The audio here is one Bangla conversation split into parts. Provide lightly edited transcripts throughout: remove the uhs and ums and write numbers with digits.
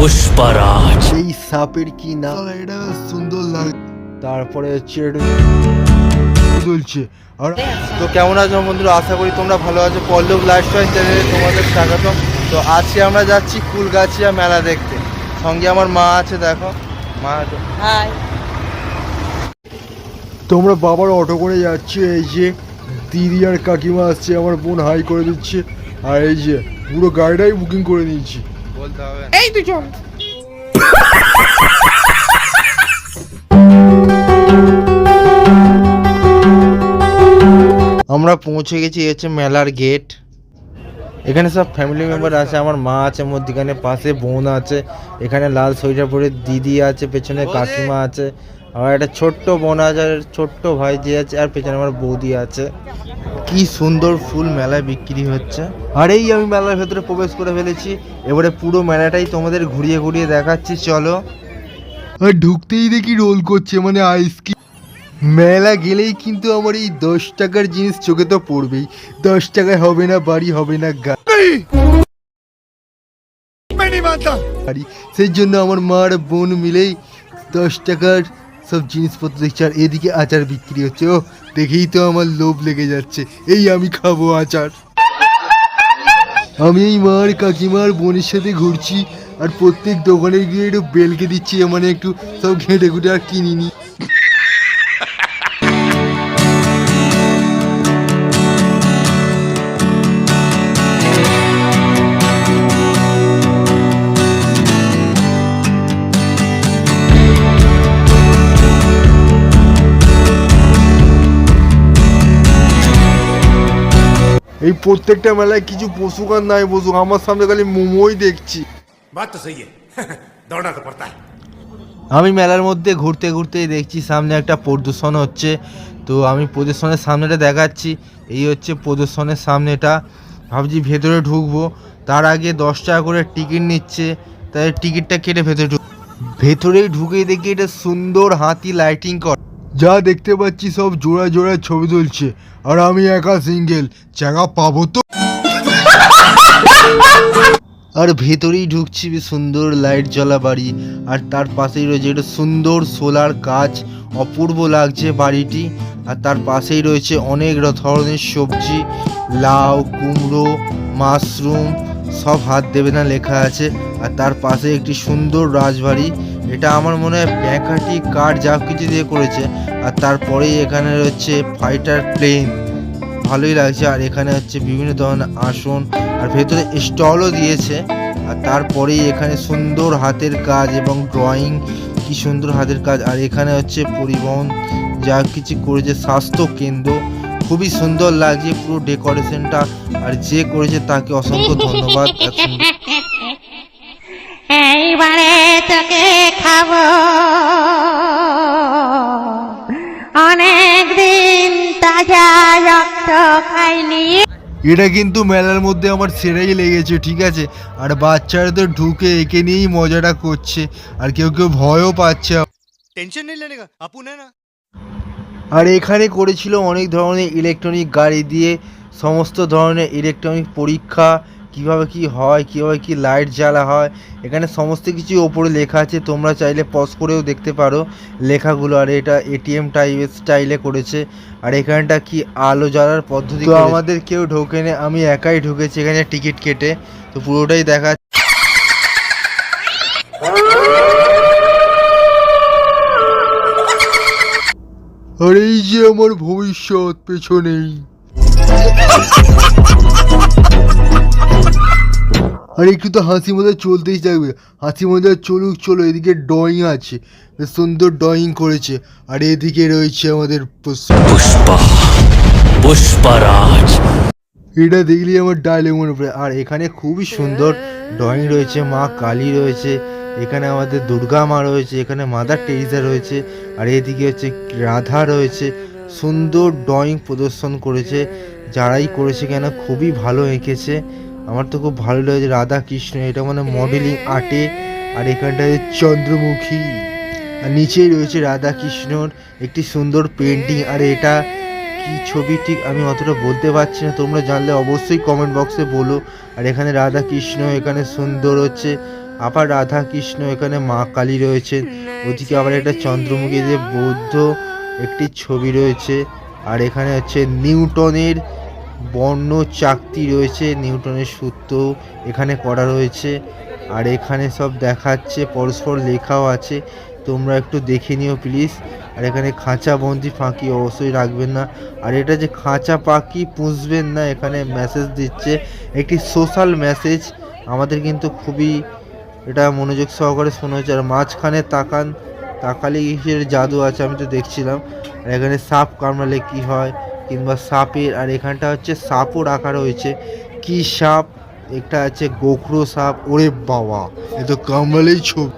পুষ্পরাজ। এই সাপের কি নাম, এটা সুন্দর লাগে। তারপরে হচ্ছে চলছে। আর তো কেমন আছো বন্ধুরা, আশা করি তোমরা ভালো আছো। পল্লব লাইফস্টাইল চ্যানেলে তোমাদের স্বাগতম। তো আজকে আমরা যাচ্ছি কুলগাছিয়া মেলা দেখতে, সঙ্গে আমার মা আছে, দেখো মা আছে। হাই। তোমরা বাবার অটো করে যাচ্ছি, এই যে দিদি আর কাকিমা আসছে, আমার বোন হাই করে দিচ্ছে, আর এই যে পুরো গাড়িটাই বুকিং করে নিয়েছি। বলতে হবে এই দুজন আমরা পৌঁছে গেছি, হচ্ছে মেলার গেট। এখানে সব ফ্যামিলি মেম্বার আছে, আমার মা আছে মধ্যখানে, পাশে বোন আছে, এখানে লাল সোয়েটার পরে দিদি আছে, পেছনে কাকিমা আছে, আর একটা ছোট্ট বোন আছে, আর ছোট্ট ভাইজি আছে, আর পেছনে আমার বৌদি আছে। কি সুন্দর ফুল মেলায় বিক্রি হচ্ছে। আর এই আমি মেলার ভেতরে প্রবেশ করে ফেলেছি, এবারে পুরো মেলাটাই তোমাদের ঘুরিয়ে ঘুরিয়ে দেখাচ্ছি, চলো। আর ঢুকতেই দেখি রোল করছে, মানে আইসক্রিম। মেলা গেলেই কিন্তু আমার এই 10 টাকার জিনিস চোখে তো পড়বেই। 10 টাকায় হবে না বাড়ি, হবে না গাড়ি, সেই জন্য আমার মা আর বোন মিলেই 10 টাকার সব জিনিসপত্র দেখছে। আর এদিকে আচার বিক্রি হচ্ছে, ও দেখেই তো আমার লোভ লেগে যাচ্ছে, এই আমি খাবো আচার। আমি এই মার কাকিমার বোনের সাথে ঘুরছি, আর প্রত্যেক দোকানে গিয়ে একটু বেলকে দিচ্ছি, মানে একটু সব ঘেঁটে ঘুটে আর কিনিনি। এই প্রত্যেকটা মেলায় কিছু পশুক আর নাই পশুক, আমার সামনে খালি মোমোই দেখছি। আমি মেলার মধ্যে ঘুরতে ঘুরতেই দেখছি সামনে একটা প্রদর্শন হচ্ছে, তো আমি প্রদর্শনের সামনেটা দেখাচ্ছি। এই হচ্ছে প্রদর্শনের সামনেটা, ভাবছি ভেতরে ঢুকবো, তার আগে 10 টাকা করে টিকিট নিচ্ছে, তাই টিকিটটা কেটে ভেতরেই ঢুকেই দেখি এটা সুন্দর হাতি লাইটিং কর, যা দেখতে পাচ্ছি সব জোড়া জোড়া ছবি তুলছে, আর আমি একা সিঙ্গেল, জায়গা পাবো তো? আর ভেতরেই ঢুকছি, সুন্দর লাইট জ্বলা বাড়ি, আর তার পাশেই রয়েছে একটা সুন্দর সোলার গাছ, অপূর্ব লাগছে বাড়িটি। আর তার পাশেই রয়েছে অনেক ধরনের সবজি, লাউ, কুমড়ো, মাশরুম, সব হাত দেবে না লেখা আছে। আর তার পাশে একটি সুন্দর রাজবাড়ি, এটা আমার মনে হয় প্যাকাটি কাঠ যা কিছু দিয়ে করেছে। আর তারপরেই এখানে রয়েছে ফাইটার প্লেন, ভালোই লাগছে। আর এখানে হচ্ছে বিভিন্ন ধরনের আসন, আর ভেতরে স্টলও দিয়েছে। আর তারপরেই এখানে সুন্দর হাতের কাজ এবং ড্রয়িং, কি সুন্দর হাতের কাজ। আর এখানে হচ্ছে পরিবহন যা কিছু করেছে, স্বাস্থ্য কেন্দ্র, খুবই সুন্দর লাগছে পুরো ডেকোরেশনটা। আর যে করেছে তাকে অসংখ্য ধন্যবাদ। এইবারে তোকে খাবো, অনেকদিন তাজা রক্ত খাইনি। এটা কিন্তু মেলার মধ্যে আমার সেরাই লেগেছে, ঠিক আছে। আর বাচ্চারা তো ঢুকে একে নিয়েই মজাটা করছে, আর কেউ কেউ ভয়ও পাচ্ছে। টেনশন নেই লেনে কা আপু না। আর এখানে করেছিল অনেক ধরনের ইলেকট্রনিক গাড়ি দিয়ে, সমস্ত ধরনের ইলেকট্রনিক পরীক্ষা, কিভাবে কি হয়, কীভাবে কি লাইট জ্বালা হয়, এখানে সমস্ত কিছু ওপরে লেখা আছে, তোমরা চাইলে পজ করেও দেখতে পারো লেখাগুলো। আর এটা এটিএম টাইপের স্টাইলে করেছে। আর এখানটা কি আলো জ্বালার পদ্ধতি, তো আমাদের কেউ ঢোকেনি, আমি একাই ঢুকেছি এখানে টিকিট কেটে, তো পুরোটাই দেখা। আর এই যে আমার ভবিষ্যৎ পেছনেই। আর একটু তো হাসি মজা চলতেই থাকবে, হাসি মজা চলুক, চলো। এদিকে ড্রয়িং আছে, বেশ সুন্দর ড্রয়িং করেছে। আর এদিকে রয়েছে আমাদের পুষ্পরাজ। এটা দেখলেই আমার ডায়লগ মনে পড়ে। আর এখানে খুবই সুন্দর ড্রয়িং রয়েছে, মা কালী রয়েছে, এখানে আমাদের দুর্গা মা রয়েছে, এখানে মাদার টেরিজা রয়েছে, আর এদিকে হচ্ছে রাধা রয়েছে। সুন্দর ড্রয়িং প্রদর্শন করেছে, যারাই করেছে কেন খুবই ভালো এঁকেছে, আমার তো খুব ভালো লেগেছে। রাধা কৃষ্ণ, এটা মানে মডেলিং আর্টে। আর এখানটায় চন্দ্রমুখী, আর নিচেই রয়েছে রাধা কৃষ্ণর একটি সুন্দর পেন্টিং। আর এটা কি ছবি ঠিক আমি অতটা বলতে পারছি না, তোমরা জানলে অবশ্যই কমেন্ট বক্সে বলো। আর এখানে রাধা কৃষ্ণ, এখানে সুন্দর হচ্ছে আবার রাধা কৃষ্ণ, এখানে মা কালী রয়েছে, ওদিকে আবার একটা চন্দ্রমুখী যে বৌদ্ধ একটি ছবি রয়েছে। আর এখানে হচ্ছে নিউটনের বর্ণ চাকতি রয়েছে, নিউটনের সূত্র এখানে করা রয়েছে। আর এখানে সব দেখাচ্ছে, পরস্পর লেখাও আছে, তোমরা একটু দেখে নিও প্লিজ। আর এখানে খাঁচা বন্দি পাখি অবশ্যই রাখবেন না। আর এটা যে খাঁচা পাখি পুষবেন না, এখানে মেসেজ দিচ্ছে, একটি সোশ্যাল মেসেজ। আমাদের কিন্তু খুবই এটা মনোযোগ সহকারে শোনা হচ্ছে। আর মাঝখানে তাকালে কিসের জাদু আছে আমি তো দেখছিলাম। আর এখানে সাপ কামড়ালে কি হয়, কিংবা সাপের, আর এখানটা হচ্ছে সাপও রাখা রয়েছে। কি সাপ? একটা আছে গোখরো সাপ। ওরে বাবা, এ তো কামড়ালেই ছোপ।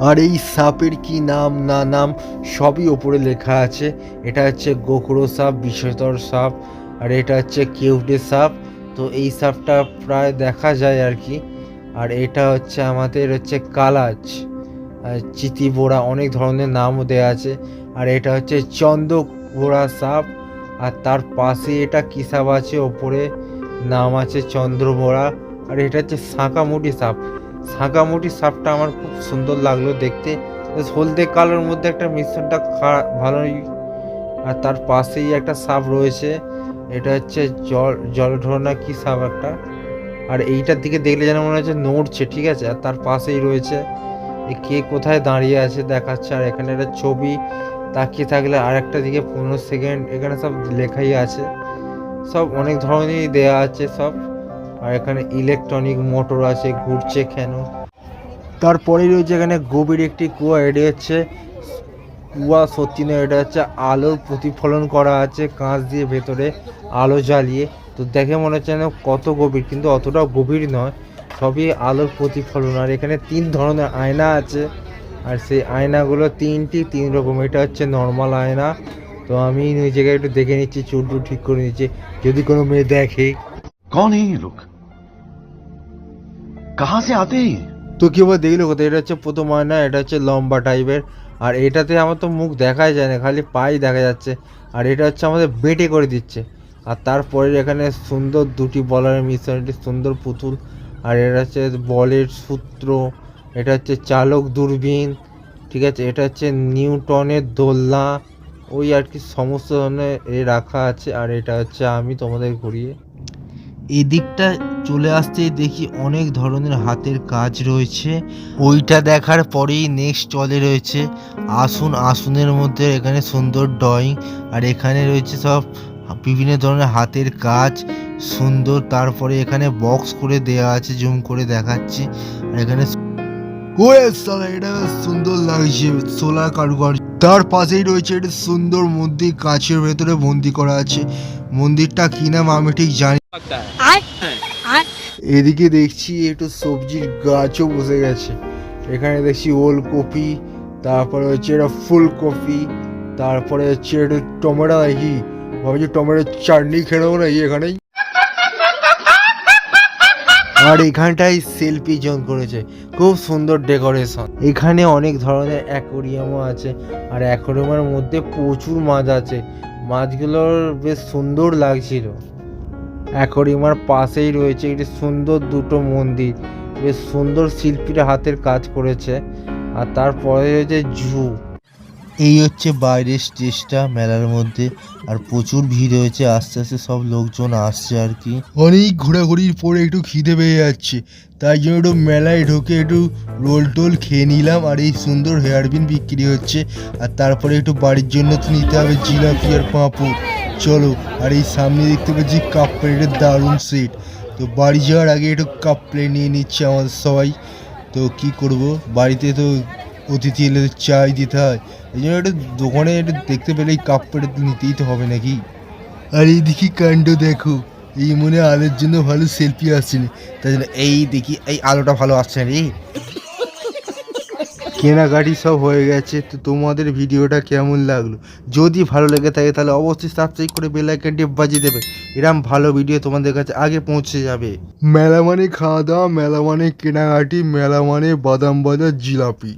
আর এই সাপের কি নাম না নাম সবই ওপরে লেখা আছে। এটা হচ্ছে গোখরো সাপ, বিষধর সাপ। আর এটা হচ্ছে কেউটে সাপ। তো এই সাপটা প্রায় দেখা যায় আর কি। আর এটা হচ্ছে আমাদের হচ্ছে কালাজ, চিতিবোরা, অনেক ধরনের নামও দেওয়া আছে। আর এটা হচ্ছে চন্দ্রবোরা সাপ। আর তার পাশে এটা কি সাপ আছে, ওপরে নাম আছে চন্দ্রবোরা। আর এটা হচ্ছে শাঁকামুটি সাপ। শাঁকামুটি সাপটা আমার খুব সুন্দর লাগলো দেখতে, হলদে কালোর মধ্যে একটা মিশ্রণটা ভালোই। আর তার পাশেই একটা সাপ রয়েছে, এটা হচ্ছে জলঢোনা কি সাপ একটা। আর এইটার দিকে দেখলে যেন মনে হচ্ছে নড়ছে, ঠিক আছে। আর তার পাশেই রয়েছে কে কোথায় দাঁড়িয়ে আছে দেখাচ্ছে। আর এখানে একটা ছবি, তাকিয়ে থাকলে আর একটা দিকে 15 সেকেন্ড, এখানে সব লেখাই আছে, সব অনেক ধরনেরই দেয়া আছে সব। আর এখানে ইলেকট্রনিক মোটর আছে, ঘুরছে কেন। তারপরে রয়েছে এখানে গভীর একটি কুয়া। এটা হচ্ছে কুয়া সত্যি নয়, এটা হচ্ছে আলোর প্রতিফলন করা আছে কাঁচ দিয়ে, ভেতরে আলো জ্বালিয়ে। তো দেখে মনে হচ্ছে যেন কত গভীর, কিন্তু অতটাও গভীর নয়, সবই আলোর প্রতিফলন। আর এখানে 3 ধরনের আয়না আছে। আর সেই আয়নাগুলো 3 রকম। এটা হচ্ছে নর্মাল আয়না। তো আমি নিজেকে একটু দেখে নিচ্ছি, চুলটু ঠিক করে নিচ্ছি, যদি কোনো মেয়ে দেখে। कौन है ये लोग? कहां से आते हैं ये? তো কেউ দেখলো কোথায়? এটা হচ্ছে প্রথম আয়না, এটা হচ্ছে লম্বা টাইপের। আর এটাতে আমার তো মুখ দেখাই যায় না, খালি পাই দেখা যাচ্ছে। আর এটা হচ্ছে আমাদের বেটে করে দিচ্ছে। আর তারপরে এখানে সুন্দর 2টি বলের মিশ্রণ, একটি সুন্দর পুতুল। আর এটা হচ্ছে বলের সূত্র, এটা হচ্ছে চালক দূরবীন, ঠিক আছে। এটা হচ্ছে নিউটনের দোলনা, ওই আর কি সমস্ত ধরনের রাখা আছে। আর এটা হচ্ছে আমি তোমাদের ঘুরিয়ে এদিকটা চলে আসতেই দেখি অনেক ধরনের হাতের কাজ রয়েছে। ওইটা দেখার পরেই নেক্সট চলে রয়েছে আসুন। আসুনের মধ্যে এখানে সুন্দর ড্রয়িং। আর এখানে রয়েছে সব বিভিন্ন ধরনের হাতের কাজ সুন্দর। তারপরে এখানে বক্স করে দেয়া আছে, জুম করে দেখাচ্ছি। আর এখানে এটা সুন্দর লাগছে, সোলার কারুকার্য। তার পাশেই রয়েছে একটা সুন্দর মন্দির, কাঁচের ভেতরে বন্দি করা আছে। মন্দিরটা কি নাম আমি ঠিক জানি। এদিকে দেখছি একটু সবজির গাছও বসে গেছে। এখানে দেখছি ওলকপি, তারপরে হচ্ছে এটা ফুলকপি, তারপরে হচ্ছে একটু টমেটো। নাকি ভাবছি টমেটোর চাটনি খেয়ে নেবো নাকি এখানেই। আর এখানটাই সেলফি জোন করেছে, খুব সুন্দর ডেকোরেশন। এখানে অনেক ধরনের অ্যাকোরিয়ামও আছে। আর অ্যাকোরিয়ামের মধ্যে প্রচুর মাছ আছে, মাছগুলোর বেশ সুন্দর লাগছিল। অ্যাকোরিয়ামের পাশেই রয়েছে একটি সুন্দর 2টো মন্দির, বেশ সুন্দর শিল্পীরা হাতের কাজ করেছে। আর তারপরে রয়েছে জু। এই হচ্ছে বাইরের স্টেজটা মেলার মধ্যে। আর প্রচুর ভিড় হয়েছে, আস্তে আস্তে সব লোকজন আসছে আর কি। অনেক ঘোরাঘুরির পরে একটু খিদে পেয়ে যাচ্ছে, তাই জন্য একটু মেলায় ঢুকে একটু রোল টোল খেয়ে নিলাম। আর এই সুন্দর হেয়ারপিন বিক্রি হচ্ছে। আর তারপরে একটু বাড়ির জন্য তো নিতে হবে জিলাপি আর পাঁপড়। চলো। আর এই সামনে দেখতে পাচ্ছি কাপ প্লেটের দারুণ সেট। তো বাড়ি যাওয়ার আগে একটু কাপ প্লেট নিয়ে নিচ্ছে আমাদের সবাই। তো কি করব, বাড়িতে তো অতিথি এলে চাই দিতে হয়, এই জন্য একটু দোকানে একটু দেখতে পেলেই কাপ প্লেট নিতেই তো হবে নাকি। আর এই দেখি কাণ্ড দেখো, এই মনে আলোর জন্য ভালো সেলফি আসছে না, তাই জন্য এই দেখি এই আলোটা ভালো আসছে না রে। কেনাকাটি সব হয়ে গেছে। তো তোমাদের ভিডিওটা কেমন লাগলো? যদি ভালো লেগে থাকে তাহলে অবশ্যই সাবস্ক্রাইব করে বেল আইকনটি বাজিয়ে দেবে, এরকম ভালো ভিডিও তোমাদের কাছে আগে পৌঁছে যাবে। মেলা মানে খাওয়া দাওয়া, মেলা মানে কেনাকাটি, মেলা মানে বাদাম বাজার জিলাপি।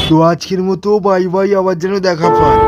তো আজকের মতো বাই বাই, আবার যেন দেখা পায়।